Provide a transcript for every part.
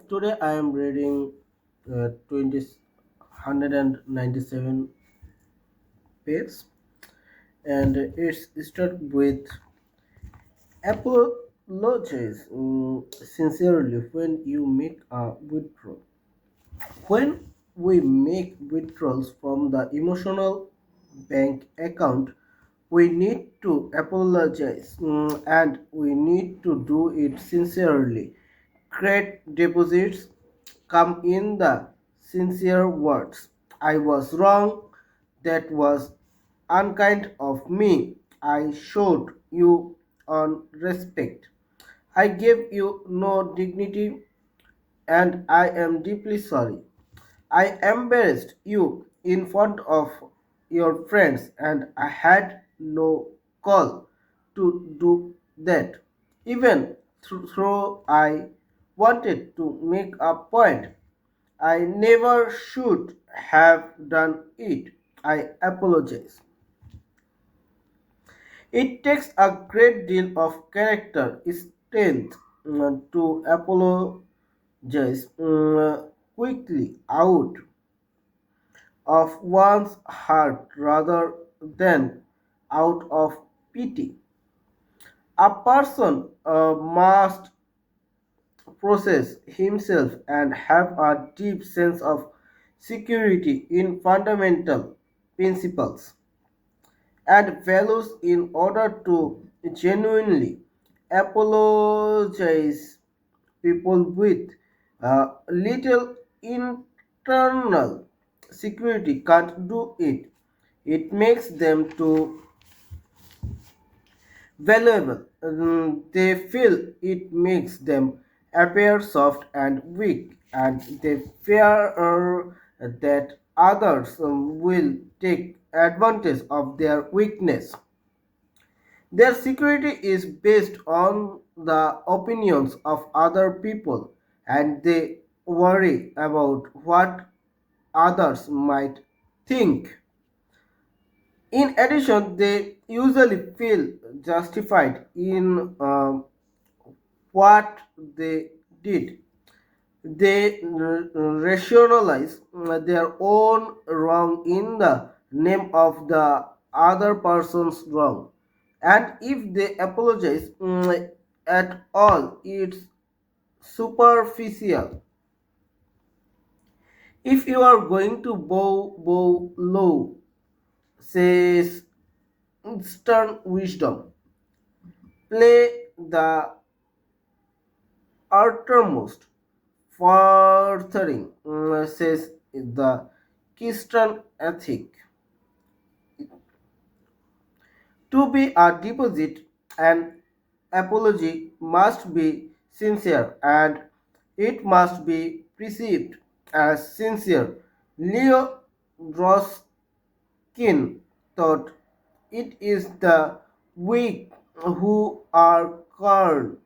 Today I am reading 20 197 page, and it's started with apologize sincerely when you make a withdrawal. When we make withdrawals from the emotional bank account, we need to apologize, and we need to do it sincerely. Great deposits come in the sincere words. I was wrong. That was unkind of me. I showed you on respect. I gave you no dignity, and I am deeply sorry. I embarrassed you in front of your friends, and I had no call to do that. Even though I wanted to make a point, I never should have done it. I apologize. It takes a great deal of character strength to apologize quickly out of one's heart rather than out of pity. A person must process himself and have a deep sense of security in fundamental principles and values in order to genuinely apologize. People with little internal security can't do it. It makes them too valuable. They feel it makes them appear soft and weak, and they fear that others will take advantage of their weakness. Their security is based on the opinions of other people, and they worry about what others might think. In addition, they usually feel justified in what they did. They rationalize their own wrong in the name of the other person's wrong. And if they apologize at all, it's superficial. If you are going to bow low, says stern wisdom, play the uttermost, furthering, says the Keystone ethic. To be a deposit, an apology must be sincere and it must be perceived as sincere. Leo Droskin thought it is the weak who are called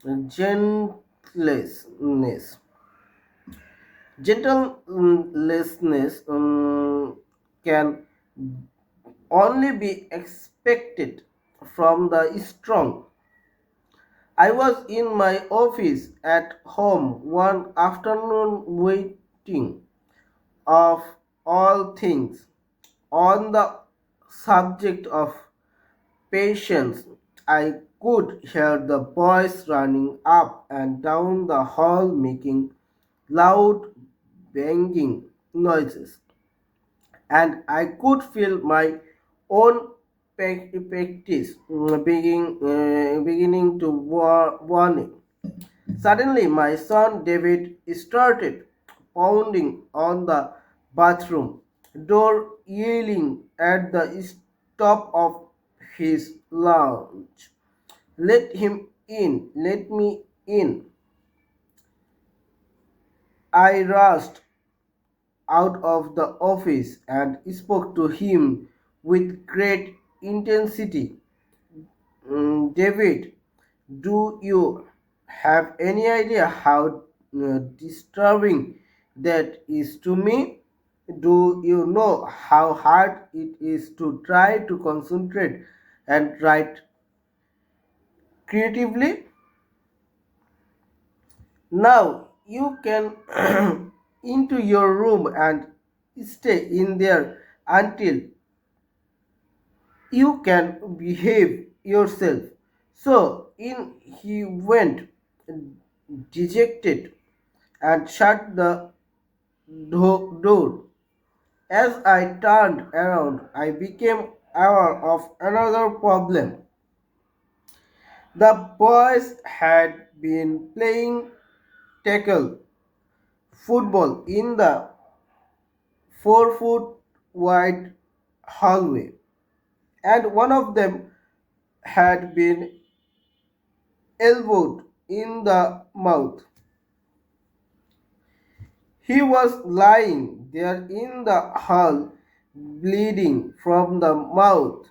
gentlelessness. Gentlelessness can only be expected from the strong. I was in my office at home one afternoon waiting, of all things, on the subject of patience. I could hear the boys running up and down the hall making loud banging noises, and I could feel my own practice beginning to warning. Suddenly, my son David started pounding on the bathroom door, yelling at the top of his lungs, "Let him in! Let me in!" I rushed out of the office and spoke to him with great intensity. David, do you have any idea how disturbing that is to me? Do you know how hard it is to try to concentrate and write creatively? Now you can into your room and stay in there until you can behave yourself. So in he went dejected and shut the door. As I turned around, I became aware of another problem. The boys had been playing tackle football in the 4 foot wide hallway, and one of them had been elbowed in the mouth. He was lying there in the hall, bleeding from the mouth.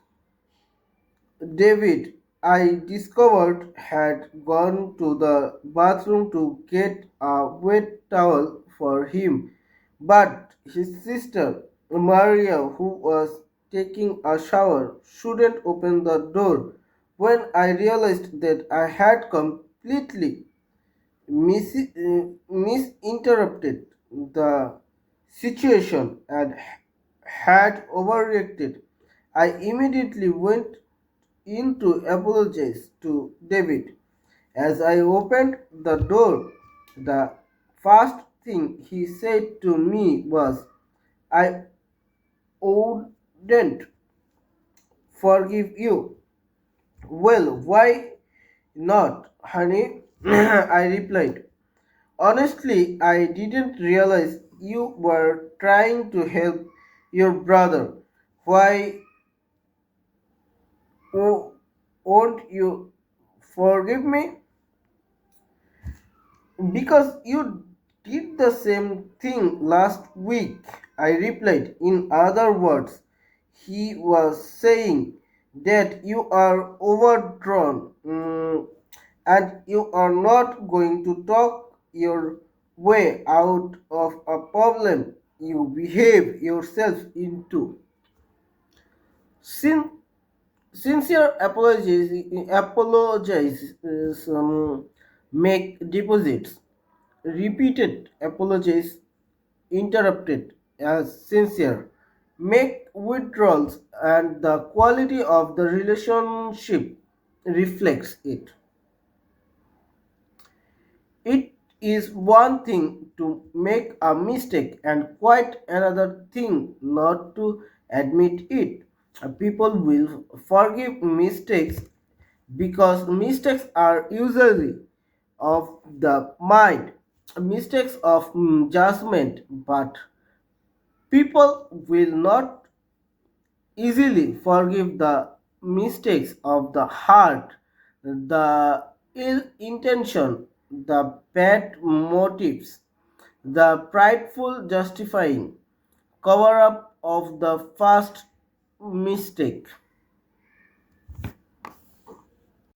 David, I discovered, had gone to the bathroom to get a wet towel for him, but his sister, Maria, who was taking a shower, shouldn't open the door. When I realized that I had completely misinterpreted the situation and had overreacted, I immediately went in to apologize to David. As I opened the door, the first thing he said to me was, I wouldn't forgive you. Well, why not, honey? I replied. Honestly, I didn't realize you were trying to help your brother. Why won't you forgive me? Because you did the same thing last week, I replied. In other words, he was saying that you are overdrawn, and you are not going to talk your way out of a problem you behave yourself into. Sin- Sincere apologies make deposits. Repeated apologies interrupted as sincere make withdrawals, and the quality of the relationship reflects it. It is one thing to make a mistake and quite another thing not to admit it. People will forgive mistakes because mistakes are usually of the mind, mistakes of judgment, but people will not easily forgive the mistakes of the heart, the ill intention, the bad motives, the prideful justifying cover up of the first mistake.